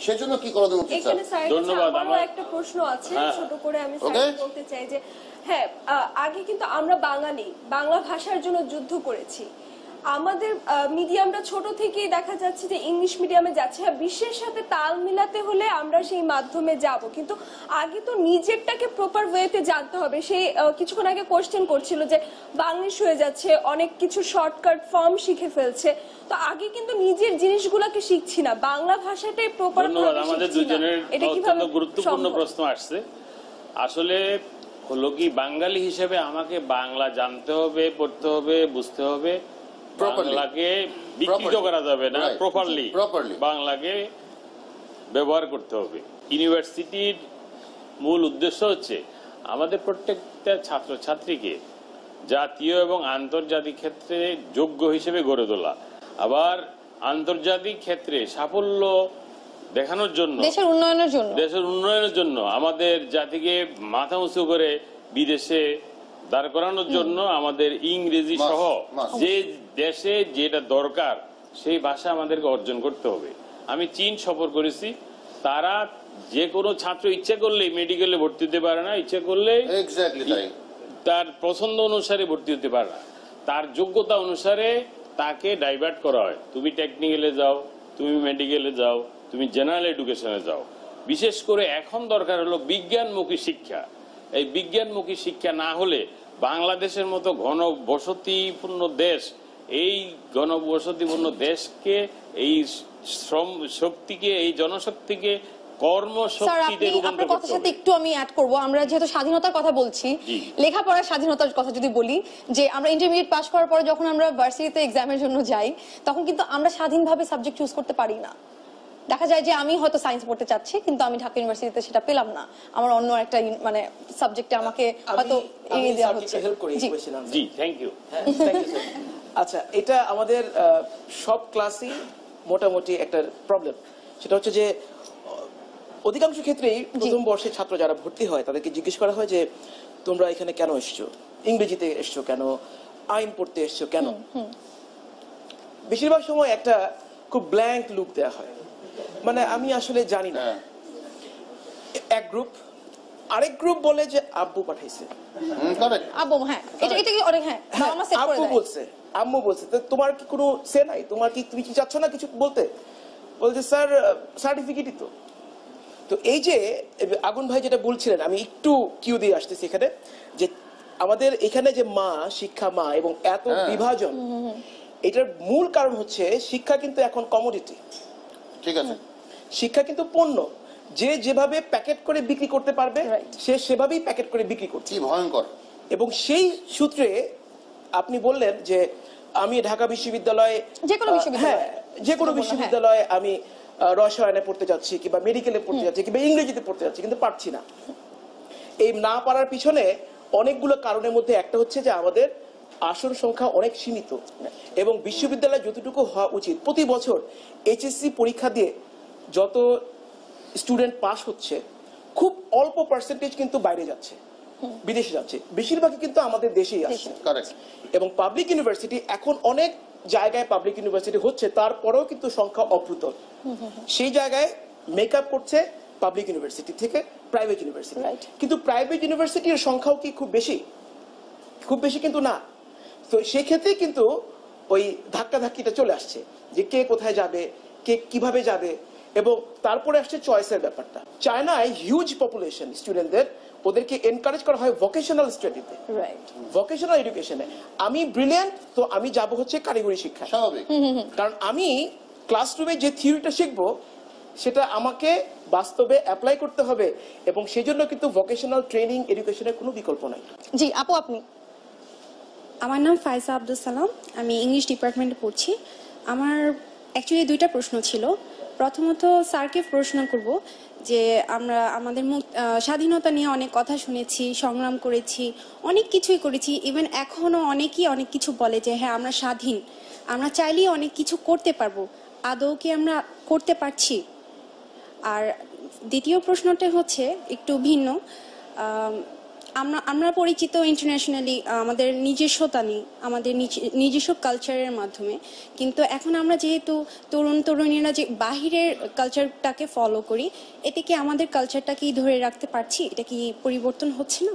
সেজন্য কি করা উচিত? ধন্যবাদ। আমার একটা প্রশ্ন আছে, ছোট করে আমি বলতে চাই যে হ্যাঁ, আগে কিন্তু আমরা বাঙালি বাংলা ভাষার জন্য যুদ্ধ করেছি। আমাদের মিডিয়ামটা ছোট থেকেই দেখা যাচ্ছে যে ইংলিশ মিডিয়ামে যাচ্ছে। হ্যাঁ, বিশ্বের সাথে তাল মিলাতে হলে আমরা সেই মাধ্যমে যাব, কিন্তু আগে তো নিজেরটাকে প্রপার ওয়েতে জানতে হবে। সেই কিছুক্ষণ আগে কোশ্চেন করছিল যে বাংলিশ হয়ে যাচ্ছে, অনেক কিছু শর্টকাট ফর্ম শিখে ফেলছে। তো আগে কিন্তু নিজের জিনিসগুলোকে শিখছি না, বাংলা ভাষাটাই প্রপার ভাবে আমাদের দুজনের অত্যন্ত গুরুত্বপূর্ণ প্রশ্ন আসছে। আসলে হলো কি, বাঙালি হিসেবে আমাকে বাংলা জানতে হবে, পড়তে হবে, বুঝতে হবে। বাংলাকে বিকৃত করা যাবে না, প্রপারলি বাংলাকে ব্যবহার করতে হবে। ইউনিভার্সিটির মূল উদ্দেশ্য হচ্ছে আমাদের প্রত্যেকটা ছাত্রছাত্রীকে জাতীয় এবং আন্তর্জাতিক ক্ষেত্রে যোগ্য হিসেবে গড়ে তোলা, আবার আন্তর্জাতিক ক্ষেত্রে সাফল্য দেখানোর জন্য, দেশের উন্নয়নের জন্য আমাদের জাতিকে মাথা উঁচু করে বিদেশে দাঁড় করানোর জন্য আমাদের ইংরেজি সহ যে দেশে যেটা দরকার সেই ভাষা আমাদেরকে অর্জন করতে হবে। আমি চীন সফর করেছি, তারা যে কোনো ছাত্র ইচ্ছা করলেই মেডিকেলে ভর্তি হতে পারে না, ইচ্ছা করলে তার পছন্দ অনুসারে ভর্তি হতে পারে না, তার যোগ্যতা অনুসারে তাকে ডাইভার্ট করা হয়। তুমি টেকনিক্যালে যাও, তুমি মেডিকেলে যাও, তুমি জেনারেল এডুকেশনে যাও। বিশেষ করে এখন দরকার হলো বিজ্ঞানমুখী শিক্ষা। এই বিজ্ঞানমুখী শিক্ষা না হলে বাংলাদেশের মতো ঘনবসতিপূর্ণ দেশ, এই ঘনবসতিপূর্ণ দেশকে, এই শ্রম শক্তিকে, এই জনশক্তিকে কর্মশক্তিতে রূপান্তর করতে হবে। একটু আমি অ্যাড করব, আমরা যেহেতু স্বাধীনতার কথা বলছি, লেখাপড়ার স্বাধীনতার কথা যদি বলি, যে আমরা ইন্টারমিডিয়েট পাস করার পরে যখন আমরা ভার্সিটিতে এক্সামের জন্য যাই, তখন কিন্তু আমরা স্বাধীনভাবে সাবজেক্ট চুজ করতে পারি না। দেখা যায় যে আমি হয়তো সায়েন্স পড়তে চাচ্ছি, কিন্তু আমি ঢাকা ইউনিভার্সিটিতে সেটা পেলাম না, আমার অন্য একটা মানে সাবজেক্টে আমাকে হয়তো এড়িয়ে দেওয়া হচ্ছে। জি, থ্যাংক ইউ। আচ্ছা, এটা আমাদের সব ক্লাসই মোটামুটি একটা প্রবলেম। সেটা হচ্ছে যে অধিকাংশ ক্ষেত্রেই প্রথম বর্ষের ছাত্র যারা ভর্তি হয় তাদেরকে জিজ্ঞেস করা হয় যে তোমরা এখানে কেন এসছো, ইংরেজিতে এসছো কেন, আইন পড়তে এসছো কেন। বেশিরভাগ সময় একটা খুব ব্ল্যাঙ্ক লুক দেওয়া হয়, মানে আমি আসলে জানি না। এক গ্রুপ, আরেক গ্রুপ বলে যে আব্বু পাঠাইছে, আব্বু বলছে, আম্মু বলছে। তো তোমার কি কোনো সে নাই? তোমার কি, তুমি কি চাচ্ছ না কিছু বলতে? বলছে স্যার সার্টিফিকেটই তো। তো এই যে আগুন ভাই যেটা বলছিলেন, আমি একটু কিউ দিয়ে আসতেছি এখানে, যে আমাদের এখানে যে মা, শিক্ষা মা এবং এত বিভাজন, এটার মূল কারণ হচ্ছে শিক্ষা কিন্তু এখন কমোডিটি। ঠিক আছে, শিক্ষা কিন্তু পণ্য, যে যেভাবে প্যাকেট করে বিক্রি করতে পারবে সে সেভাবেই প্যাকেট করে বিক্রি করছে। কি ভয়ঙ্কর! এবং সেই সূত্রে আপনি বললেন যে আমি ঢাকা বিশ্ববিদ্যালয়ে, যে কোনো বিশ্ববিদ্যালয়ে আমি রসায়নে পড়তে যাচ্ছি, কিংবা মেডিকেলে পড়তে যাচ্ছি, কিংবা ইংরেজিতে পড়তে যাচ্ছি, কিন্তু পারছি না। এই না পারার পিছনে অনেকগুলো কারণের মধ্যে একটা হচ্ছে যে আমাদের আসন সংখ্যা অনেক সীমিত, এবং বিশ্ববিদ্যালয় যতটুকু হওয়া উচিত, প্রতি বছর এইচএসসি পরীক্ষা দিয়ে যত স্টুডেন্ট পাস হচ্ছে, খুব অল্প পার্সেন্টেজ কিন্তু বাইরে যাচ্ছে, বিদেশে যাচ্ছে, বেশিরভাগই কিন্তু আমাদের দেশেই আসছে। এবং পাবলিক ইউনিভার্সিটি এখন অনেক জায়গায় পাবলিক ইউনিভার্সিটি হচ্ছে, তারপরেও কিন্তু সংখ্যা অপ্রতুল। সেই জায়গায় মেকআপ করছে পাবলিক ইউনিভার্সিটি থেকে প্রাইভেট ইউনিভার্সিটি। কিন্তু প্রাইভেট ইউনিভার্সিটির সংখ্যাও কি খুব বেশি? খুব বেশি কিন্তু না। তো সেক্ষেত্রে কিন্তু ওই ধাক্কাধাক্কিটা চলে আসছে, যে কে কোথায় যাবে, কে কিভাবে যাবে, এবং তারপরে আসছে চয়েসের ব্যাপারটা। চায়নায় হিউজ পপুলেশন স্টুডেন্টদের, ওদেরকে এনকারেজ করা হয় ভোকেশনাল স্টাডিতে, ভোকেশনাল এডুকেশনে। আমি ব্রিলিয়ান্ট, তো আমি যাব হচ্ছে কারিগরি শিক্ষা, স্বাভাবিক। কারণ আমি ক্লাসরুমে যে থিওরিটা শিখবো সেটা আমাকে বাস্তবে অ্যাপ্লাই করতে হবে, এবং সেই জন্য কিন্তু ভোকেশনাল ট্রেনিং এডুকেশনের কোনো বিকল্প নাই। জি আপু, আপনি? আমার নাম ফাইসা আব্দুল সালাম, আমি ইংলিশ ডিপার্টমেন্টে পড়ছি। আমার অ্যাকচুয়ালি দুইটা প্রশ্ন ছিল। প্রথমত স্যারকে প্রশ্ন করব যে আমরা আমাদের স্বাধীনতা নিয়ে অনেক কথা শুনেছি, সংগ্রাম করেছি, অনেক কিছুই করেছি, ইভেন এখনো অনেকেই অনেক কিছু বলে যে হ্যাঁ আমরা স্বাধীন, আমরা চাইলেই অনেক কিছু করতে পারবো। আদৌ কি আমরা করতে পারছি? আর দ্বিতীয় প্রশ্নটা হচ্ছে একটু ভিন্ন। আমরা পরিচিত ইন্টারন্যাশনালি আমাদের নিজস্বতা নেই, আমাদের নিজস্ব কালচারের মাধ্যমে। কিন্তু এখন আমরা যেহেতু তরুণীরা যে বাহিরের কালচারটাকে ফলো করি, এতে কি আমাদের কালচারটাকেই ধরে রাখতে পারছি? এটা কি পরিবর্তন হচ্ছে না?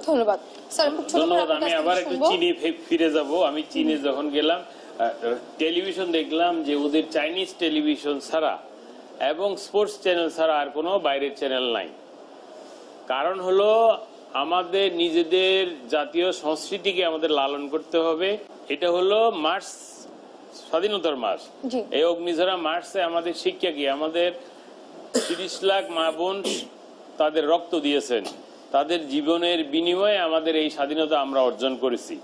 ধন্যবাদ স্যার। খুব ছোট করে ধন্যবাদ। আপনার আমি কাছ থেকে আবার একটু শুনবো। চীনে ফিরে যাব। আমি চীনে যখন গেলাম, টেলিভিশন দেখলাম যে ওদের চাইনিজ টেলিভিশন ছাড়া এবং স্পোর্টস চ্যানেল ছাড়া আর কোনো বাইরের চ্যানেল নাই। কারণ হলো আমাদের নিজেদের জাতীয় সংস্কৃতিকে আমাদের লালন করতে হবে। এটা হলো মার্চ, স্বাধীনতার মাস। জি। এই অগ্নিঝরা মার্চে আমাদের শিক্ষা কি? আমাদের 30 লাখ মা বোন তাদের রক্ত দিয়েছেন, তাদের জীবনের বিনিময়ে আমাদের এই স্বাধীনতা আমরা অর্জন করেছি।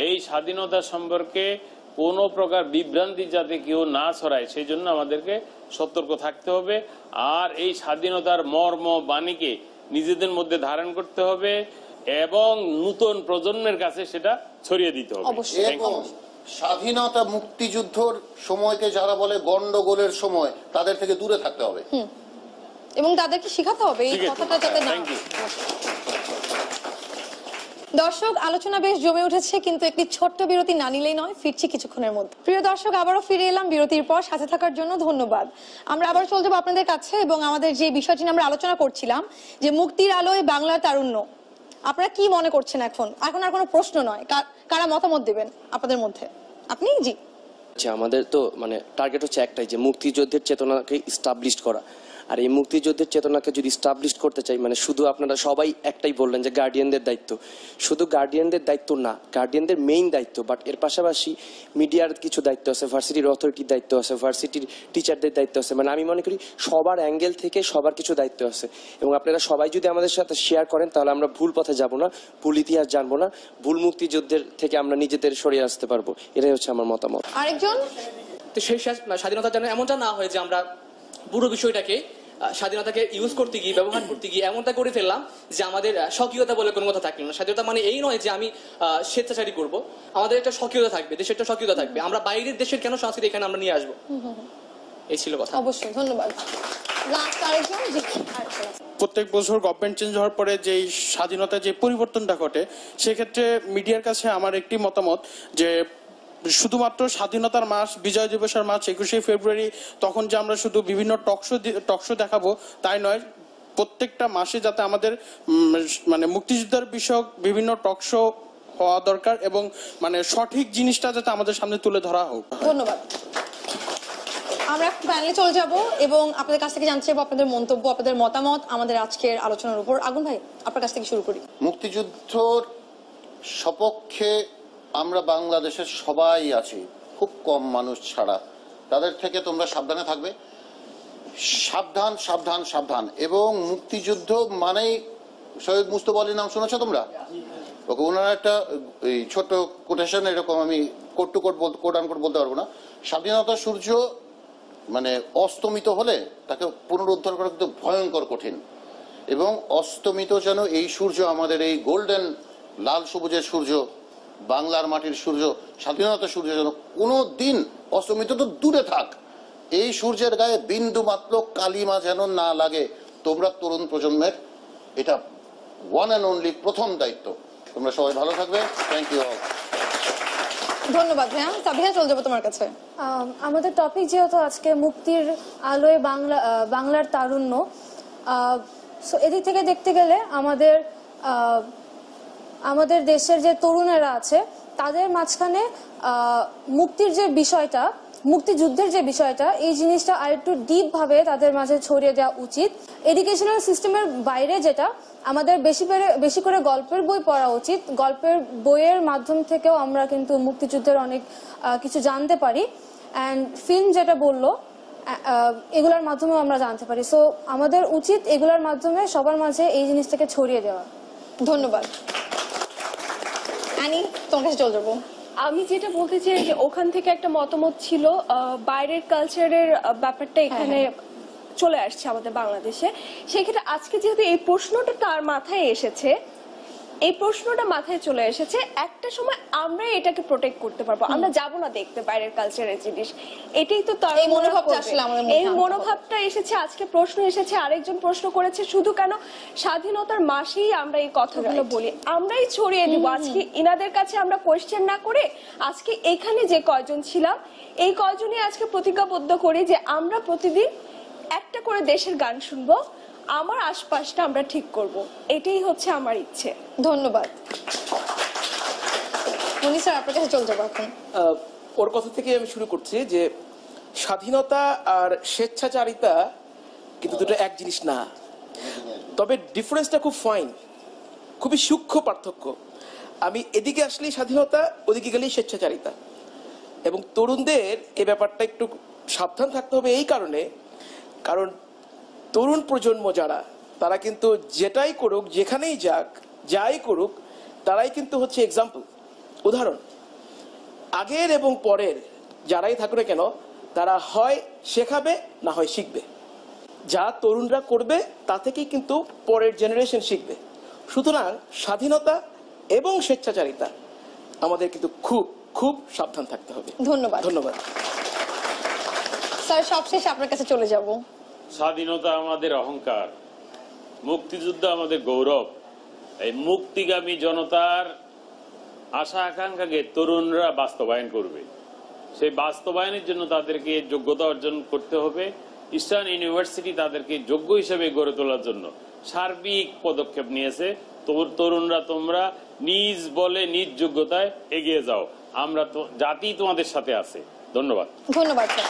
এই স্বাধীনতা সম্পর্কে কোনো প্রকার বিভ্রান্তি যাতে কেউ না ছড়ায়, সেই জন্য আমাদেরকে সতর্ক থাকতে হবে। আর এই স্বাধীনতার মর্ম বাণীকে নিজেদের মধ্যে ধারণ করতে হবে এবং নতুন প্রজন্মের কাছে সেটা ছড়িয়ে দিতে হবে। অবশ্যই। এবং স্বাধীনতা মুক্তিযুদ্ধর সময়কে যারা বলে গন্ডগোলের সময়, তাদের থেকে দূরে থাকতে হবে এবং তাদেরকে শেখাতে হবে এই ঠিক আছে। কথাটা যাতে না। Thank you. দর্শক, আলোচনা বেশ জমে উঠেছে, কিন্তু একটি ছোট্ট বিরতি না নিলেই নয়। ফিরছি কিছুক্ষণের মধ্যে। প্রিয় দর্শক, আবারও ফিরে এলাম বিরতির পর। সাথে থাকার জন্য ধন্যবাদ। আমরা আবার চলে যাবো আপনাদের কাছে এবং আমাদের যে বিষয়টি নিয়ে আমরা আলোচনা করছিলাম, যে মুক্তির আলোয় বাংলার তারুণ্য, আপনারা কি মনে করছেন? এখন আর কোনো প্রশ্ন নয়, কারা মতামত দেবেন আপনাদের মধ্যে? আপনি? জি। আমাদের তো মানে টার্গেট হচ্ছে একটাই, যে মুক্তিযুদ্ধের চেতনাকে ইস্টাবলিশ করা। আর এই মুক্তিযুদ্ধের চেতনাকে যদি ইস্টাবলিশ করতে চাই, মানে শুধু আপনারা সবাই একটাই বললেন যে গার্ডিয়ানদের দায়িত্ব, শুধু গার্ডিয়ানদের দায়িত্ব না, গার্ডিয়ানদের মেইন দায়িত্ব, বাট এর পাশাপাশি মিডিয়ার কিছু দায়িত্ব আছে, ভার্সিটির অথরিটির দায়িত্ব আছে, ভার্সিটির টিচারদের দায়িত্ব আছে। মানে আমি মনে করি সবার অ্যাঙ্গেল থেকে সবার কিছু দায়িত্ব আছে, এবং আপনারা সবাই যদি আমাদের সাথে শেয়ার করেন, তাহলে আমরা ভুল পথে যাব না, ভুল ইতিহাস জানবো না, ভুল মুক্তিযুদ্ধের থেকে আমরা নিজেদের সরিয়ে আসতে পারবো। এটাই হচ্ছে আমার মতামত। আরেকজন? তো সেই স্বাধীনতা যেন এমনটা না হয় যে আমরা পুরো বিষয়টাকে স্বাধীনতাকে ইউজ করতে গিয়ে, ব্যবহার করতে গিয়ে এমনটা করে ফেললাম যে আমাদের স্বকীয়তা বলে কোনো কথা থাকলো না। স্বাধীনতা মানে এই নয় যে আমি স্বেচ্ছাচারী করব, আমাদের একটা স্বকীয়তা থাকবে, দেশের একটা স্বকীয়তা থাকবে। আমরা বাইরের দেশের কেন সংস্কৃতি এখানে আমরা নিয়ে আসবো? এই ছিল কথা। অবশ্যই, ধন্যবাদ। লাস্ট আরেকজন? জি। প্রত্যেক বছর গভর্নমেন্ট চেঞ্জ হওয়ার পরে যে স্বাধীনতা যে পরিবর্তনটা ঘটে, সেক্ষেত্রে মিডিয়ার কাছে আমার একটি মতামত যে শুধুমাত্র স্বাধীনতার মাস, বিজয় দিবসের মাস 21শে ফেব্রুয়ারি, তখন যে আমরা শুধু বিভিন্ন টকশো দেখাবো তাই নয়। প্রত্যেকটা মাসে যাতে আমাদের মানে মুক্তিযুদ্ধের বিষয়ক বিভিন্ন টকশো হওয়া দরকার, এবং মানে সঠিক জিনিসটা যাতে আমাদের সামনে তুলে ধরা হোক। ধন্যবাদ। আমরা প্যানেলে চলে যাব এবং আপনাদের কাছ থেকে জানতে চাইবো আপনাদের মন্তব্য, আপনাদের মতামত আমাদের আজকের আলোচনার উপর। আগুন ভাই, আপনার কাছ থেকে শুরু করি। মুক্তিযুদ্ধর সপক্ষে আমরা বাংলাদেশের সবাই আছি, খুব কম মানুষ ছাড়া। তাদের থেকে তোমরা সাবধানে থাকবে, সাবধান সাবধান সাবধান। এবং মুক্তিযুদ্ধ মানেই সৈয়দ মুস্তফা আলীর নাম শুনেছো তোমরা? ওকে, ওনার একটা এই ছোট কোটেশন, এরকম আমি কোট টু কোট আনকোট বলতে পারবো না। স্বাধীনতা সূর্য মানে অস্তমিত হলে তাকে পুনরুদ্ধার করা কিন্তু ভয়ঙ্কর কঠিন, এবং অস্তমিত যেন এই সূর্য, আমাদের এই গোল্ডেন লাল সবুজের সূর্য, বাংলার মাটির সূর্য, স্বাধীনতা সূর্য যেন কোনো দিন অস্তমিত তো দূরে থাক, এই সূর্যের গায়ে বিন্দু মাত্র কালিমা যেন না লাগে। তোমরা তরুণ প্রজন্মের এটা ওয়ান অ্যান্ড অনলি প্রথম দায়িত্ব। তোমরা সবাই ভালো থাকবে। Thank you all. ধন্যবাদ ভাইয়া। সাবিহা, চলে যাবো তোমার কাছে। আমাদের টপিক যেহেতু আজকে মুক্তির আলোয় বাংলার তারুণ্য, এদিক থেকে দেখতে গেলে আমাদের দেশের যে তরুণেরা আছে, তাদের মাঝখানে মুক্তির যে বিষয়টা, মুক্তিযুদ্ধের যে বিষয়টা, এই জিনিসটা আরেকটু ডিপ ভাবে তাদের মাঝে ছড়িয়ে দেওয়া উচিত। এডুকেশনাল সিস্টেমের বাইরে যেটা, আমাদের বেশি করে গল্পের বই পড়া উচিত। গল্পের বইয়ের মাধ্যম থেকেও আমরা কিন্তু মুক্তিযুদ্ধের অনেক কিছু জানতে পারি। অ্যান্ড ফিল্ম যেটা বললো, এগুলোর মাধ্যমেও আমরা জানতে পারি। সো আমাদের উচিত এগুলোর মাধ্যমে সবার মাঝে এই জিনিসটাকে ছড়িয়ে দেওয়া। ধন্যবাদ। অ্যানি, তোমার কাছে চলে যাবো। আমি যেটা বলতে চাই যে ওখান থেকে একটা মতামত ছিল, বাইরের কালচারের ব্যাপারটা এখানে চলে আসছে আমাদের বাংলাদেশে। সেক্ষেত্রে আজকে যেহেতু এই প্রশ্নটা তার মাথায় এসেছে, এই প্রশ্নটা মাথায় চলে এসেছে, একটা সময় আমরা এটাকে প্রোটেক্ট করতে পারবো, আমরা যাব না দেখতে বাইরের কালচারের জিনিস, এটাই তো তার এই মনোভাবটা আসলে আমাদের মধ্যে এই আনতে হবে। মনোভাবটা এসেছে। আজকে প্রশ্ন এসেছে, আরেকজন প্রশ্ন করেছে শুধু কেন স্বাধীনতার মাসেই আমরা এই কথাগুলো বলি, আমরাই ছড়িয়ে দিব। আজকে ইনাদের কাছে আমরা কোয়েশ্চেন না করে আজকে এখানে যে কয়জন ছিলাম এই কয়জনই আজকে প্রতিজ্ঞাবদ্ধ করি যে আমরা প্রতিদিন একটা করে দেশের গান শুনবো, আমার আশপাশটা আমরা ঠিক করব, এটাই হচ্ছে আমার ইচ্ছে। ধন্যবাদ। মনি স্যার, আপনার কাছে চলে যাবো এখন। ওর কথা থেকে আমি শুরু করছি যে স্বাধীনতা আর স্বেচ্ছাচারিতা কিন্তু দুটো এক জিনিস না, তবে ডিফারেন্সটা খুব ফাইন, খুবই সূক্ষ্ম পার্থক্য। আমি এদিকে আসলেই স্বাধীনতা, ওদিকে গেলেই স্বেচ্ছাচারিতা। এবং তরুণদের এই ব্যাপারটা একটু সাবধান থাকতে হবে এই কারণে, কারণ তরুণ প্রজন্ম যারা, তারা কিন্তু যেটাই করুক, যেখানেই যাক, যাই করুক, তারাই কিন্তু হচ্ছে এক্সাম্পল, উদাহরণ। আগের এবং পরের যারাই থাকুক না কেন, তারা হয় শেখাবে না হয় শিখবে। যা তরুণরা করবে তা থেকেই কিন্তু পরের জেনারেশন শিখবে। সুতরাং স্বাধীনতা এবং স্বেচ্ছাচারিতা আমাদের কিন্তু খুব খুব সাবধান থাকতে হবে। ধন্যবাদ। ধন্যবাদ স্যার, সবশেষ আপনার কাছে চলে যাব। স্বাধীনতা আমাদের অহংকার, মুক্তিযুদ্ধ আমাদের গৌরব। এই মুক্তিগামী জনতার আশা আকাঙ্ক্ষাকে তরুণরা বাস্তবায়ন করবে। সেই বাস্তবায়নের জন্য তাদেরকে যোগ্যতা অর্জন করতে হবে। ইস্টার্ন ইউনিভার্সিটি তাদেরকে যোগ্য হিসেবে গড়ে তোলার জন্য সার্বিক পদক্ষেপ নিয়েছে। তরুণরা তোমরা নিজ বলে নিজ যোগ্যতায় এগিয়ে যাও, আমরা তো জাতি তোমাদের সাথে আছে। ধন্যবাদ। ধন্যবাদ স্যার।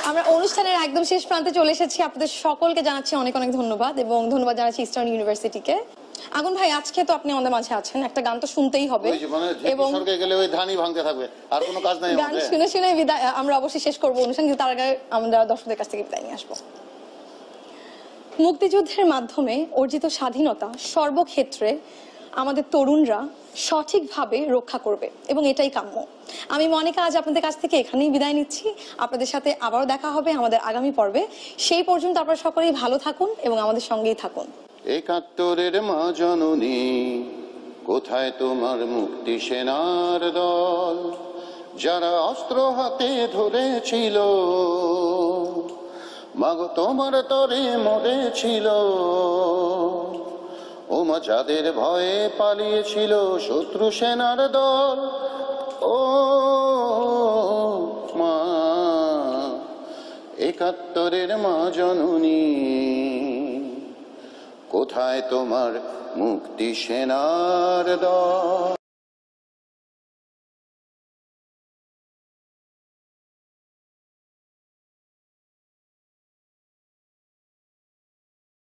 আমরা অনুষ্ঠানের একদম শেষ প্রান্তে চলে এসেছি। আপনাদের সকলকে জানাচ্ছি অনেক অনেক ধন্যবাদ, এবং ধন্যবাদ জানাচ্ছি ইস্টার্ন ইউনিভার্সিটিকে। আগুন ভাই, আজকে তো আপনি আমাদের মাঝে আছেন, একটা গান তো শুনতেই হবে, এবং গেলে ওই ধানই ভাঙতে থাকবে, আর কোনো কাজ নাই। গান শুনে শুনে বিদায় আমরা অবশ্যই শেষ করবো অনুষ্ঠান, কিন্তু তার আগে আমরা দর্শকদের কাছ থেকে বিদায় নিয়ে আসবো। মুক্তিযুদ্ধের মাধ্যমে অর্জিত স্বাধীনতা সর্বক্ষেত্রে আমাদের তরুণরা সঠিকভাবে রক্ষা করবে, এবং এটাই কাম্য। আমি মনিকা আজ আপনাদের কাছ থেকে এখানেই বিদায় নিচ্ছি। আপনাদের সাথে আবারও দেখা হবে আমাদের আগামী পর্বে। সেই পর্যন্ত আপনারা সকলেই ভালো থাকুন এবং আমাদের সঙ্গেই থাকুন। ৭১-এর মা জননী, কোথায় তোমার মুক্তি সেনার দল, যারা অস্ত্র হাতে ধরেছিল, মাগো তোমার তরে মরেছিল, ওমা যাদের ভয়ে পালিয়েছিল শত্রু সেনার দল, ও মা ৭১-এর মা জননী, কোথায় তোমার মুক্তি সেনার দল।